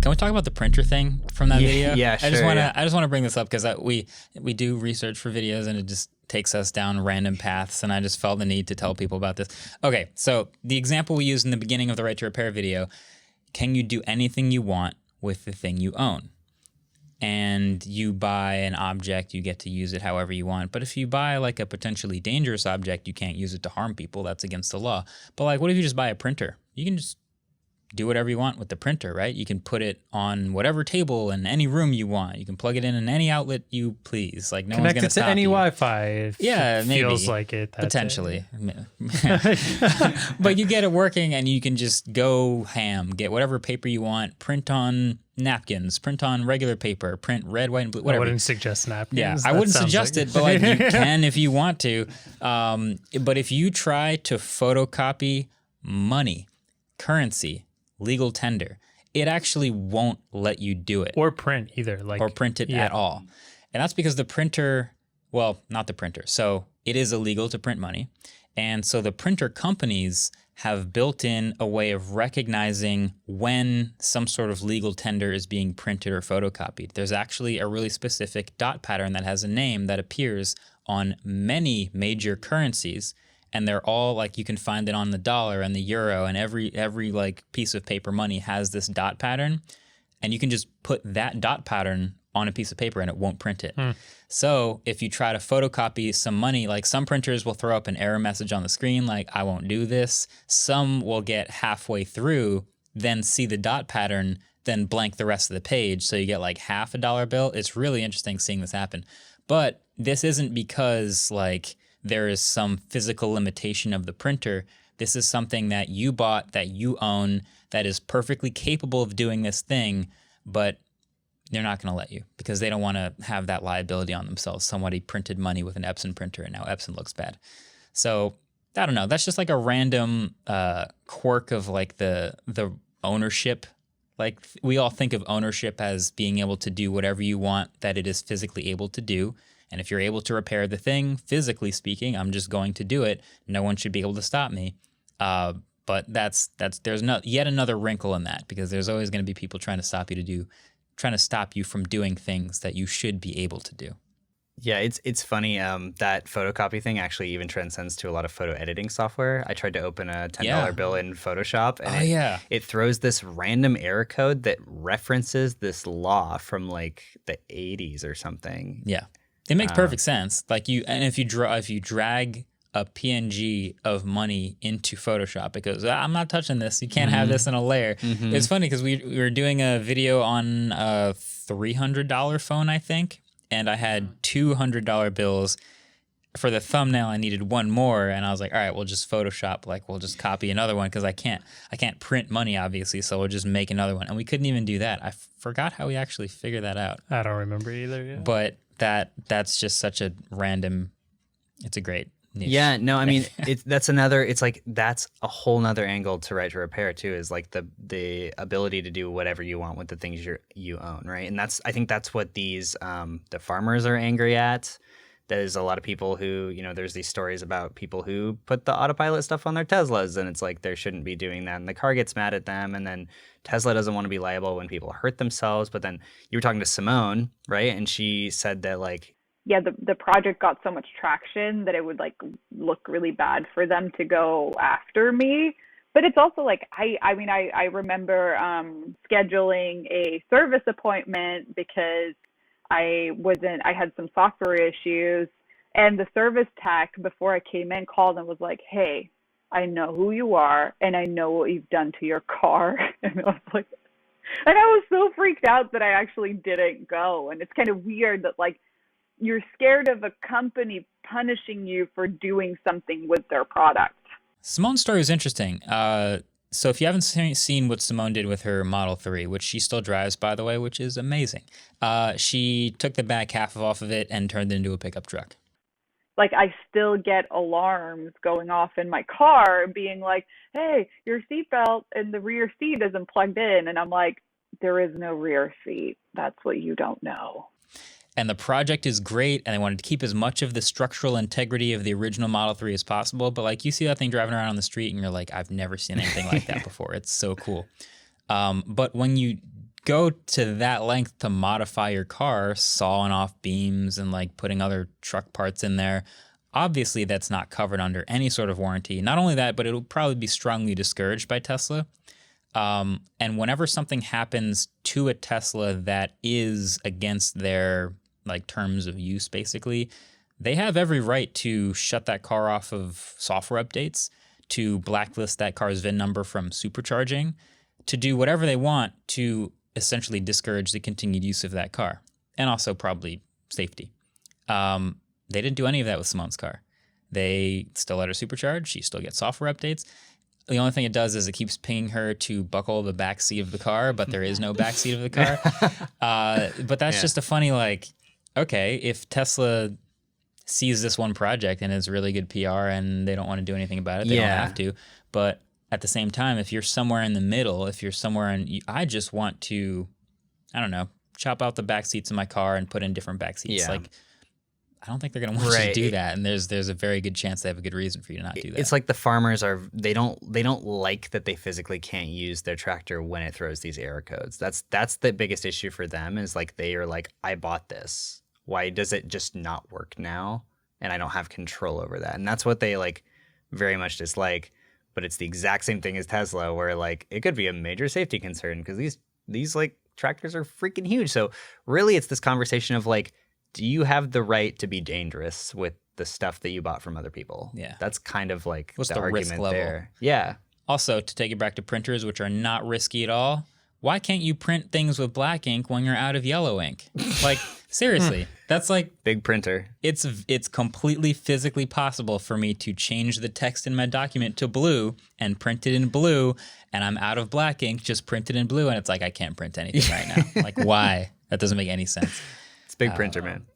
Can we talk about the printer thing from that video? Yeah, sure. I just want to bring this up because we do research for videos and it just takes us down random paths, and I just felt the need to tell people about this. Okay, so the example we used in the beginning of the Right to Repair video, can you do anything you want with the thing you own? And you buy an object, you get to use it however you want. But if you buy like a potentially dangerous object, you can't use it to harm people. That's against the law. But like, what if you just buy a printer? You can just do whatever you want with the printer, right? You can put it on whatever table in any room you want. You can plug it in any outlet you please. Like no one's going to stop you. Connect it to any Wi-Fi if it maybe. feels like it. Potentially. But you get it working and you can just go ham, get whatever paper you want, print on napkins, print on regular paper, print red, white, and blue, whatever. I wouldn't suggest napkins. Yeah, I wouldn't suggest it, but like you can if you want to. But if you try to photocopy money, currency, legal tender, it actually won't let you do it. Or print either. Or print it at all. And that's because the printer, well, not the printer. So it is illegal to print money. And so the printer companies have built in a way of recognizing when some sort of legal tender is being printed or photocopied. There's actually a really specific dot pattern that has a name that appears on many major currencies. And they're all like, you can find it on the dollar and the euro, and every like piece of paper money has this dot pattern, and you can just put that dot pattern on a piece of paper and it won't print it. So if you try to photocopy some money, like some printers will throw up an error message on the screen like, I won't do this. Some will get halfway through, then see the dot pattern, then blank the rest of the page. So you get like half a dollar bill. It's really interesting seeing this happen. But this isn't because like there is some physical limitation of the printer. This is something that you bought, that you own, that is perfectly capable of doing this thing, but they're not going to let you because they don't want to have that liability on themselves. Somebody printed money with an Epson printer and now Epson looks bad. So I don't know. That's just like a random quirk of like the ownership. Like we all think of ownership as being able to do whatever you want that it is physically able to do. And if you're able to repair the thing, physically speaking, I'm just going to do it. No one should be able to stop me. But there's yet another wrinkle in that because there's always going to be people trying to stop you from doing things that you should be able to do. Yeah, it's funny. That photocopy thing actually even transcends to a lot of photo editing software. I tried to open a $10 bill in Photoshop, and it throws this random error code that references this law from like the 80s or something. Yeah. It makes perfect sense. Like if you drag a PNG of money into Photoshop, it goes, I'm not touching this. You can't have this in a layer. It's funny because we were doing a video on a $300 phone, I think, and I had $200 bills. For the thumbnail, I needed one more, and I was like, all right, we'll just Photoshop, like we'll just copy another one because I can't print money, obviously, so we'll just make another one. And we couldn't even do that. I forgot how we actually figured that out. I don't remember either. Yeah. But that's just such a random, it's a great niche. Yeah, no, I mean, that's a whole nother angle to Right to Repair too, is like the ability to do whatever you want with the things you own, right? And I think that's what these the farmers are angry at. There's a lot of people who, there's these stories about people who put the autopilot stuff on their Teslas, and it's like they shouldn't be doing that, and the car gets mad at them, and then Tesla doesn't want to be liable when people hurt themselves. But then you were talking to Simone, right? And she said that like, yeah, the project got so much traction that it would like look really bad for them to go after me. But it's also like, I remember scheduling a service appointment because I had some software issues, and the service tech before I came in called and was like, hey, I know who you are and I know what you've done to your car. And I was so freaked out that I actually didn't go. And it's kind of weird that like you're scared of a company punishing you for doing something with their product. Simone's story is interesting. So if you haven't seen what Simone did with her Model 3, which she still drives, by the way, which is amazing, she took the back half off of it and turned it into a pickup truck. Like, I still get alarms going off in my car being like, hey, your seatbelt in the rear seat isn't plugged in. And I'm like, there is no rear seat. That's what you don't know. And the project is great, and they wanted to keep as much of the structural integrity of the original Model 3 as possible. But like, you see that thing driving around on the street, and you're like, I've never seen anything like that before. It's so cool. But when you go to that length to modify your car, sawing off beams and like putting other truck parts in there, obviously that's not covered under any sort of warranty. Not only that, but it'll probably be strongly discouraged by Tesla. And whenever something happens to a Tesla that is against their like terms of use, basically, they have every right to shut that car off of software updates, to blacklist that car's VIN number from supercharging, to do whatever they want to essentially discourage the continued use of that car, and also probably safety. They didn't do any of that with Simone's car. They still let her supercharge. She still gets software updates. The only thing it does is it keeps pinging her to buckle the back seat of the car, but there is no back seat of the car. But that's just a funny, like, okay, if Tesla sees this one project and it's really good PR and they don't want to do anything about it, they don't have to. But at the same time, if you're somewhere in the middle, if you're somewhere in, I just want to, I don't know, chop out the back seats of my car and put in different back seats. Like, I don't think they're going to want you to do that, and there's a very good chance they have a good reason for you to not do that. It's like the farmers they don't like that they physically can't use their tractor when it throws these error codes. That's the biggest issue for them, is like they are like, I bought this. Why does it just not work now? And I don't have control over that. And that's what they like very much dislike. But it's the exact same thing as Tesla, where like it could be a major safety concern because these like tractors are freaking huge. So really, it's this conversation of like, do you have the right to be dangerous with the stuff that you bought from other people? Yeah. That's kind of like what's the the argument risk level there. Yeah. Also, to take it back to printers, which are not risky at all, why can't you print things with black ink when you're out of yellow ink? Like, seriously, that's like... Big printer. It's completely physically possible for me to change the text in my document to blue and print it in blue, and I'm out of black ink, just print it in blue, and it's like, I can't print anything right now. Like, why? That doesn't make any sense. It's big printer, man.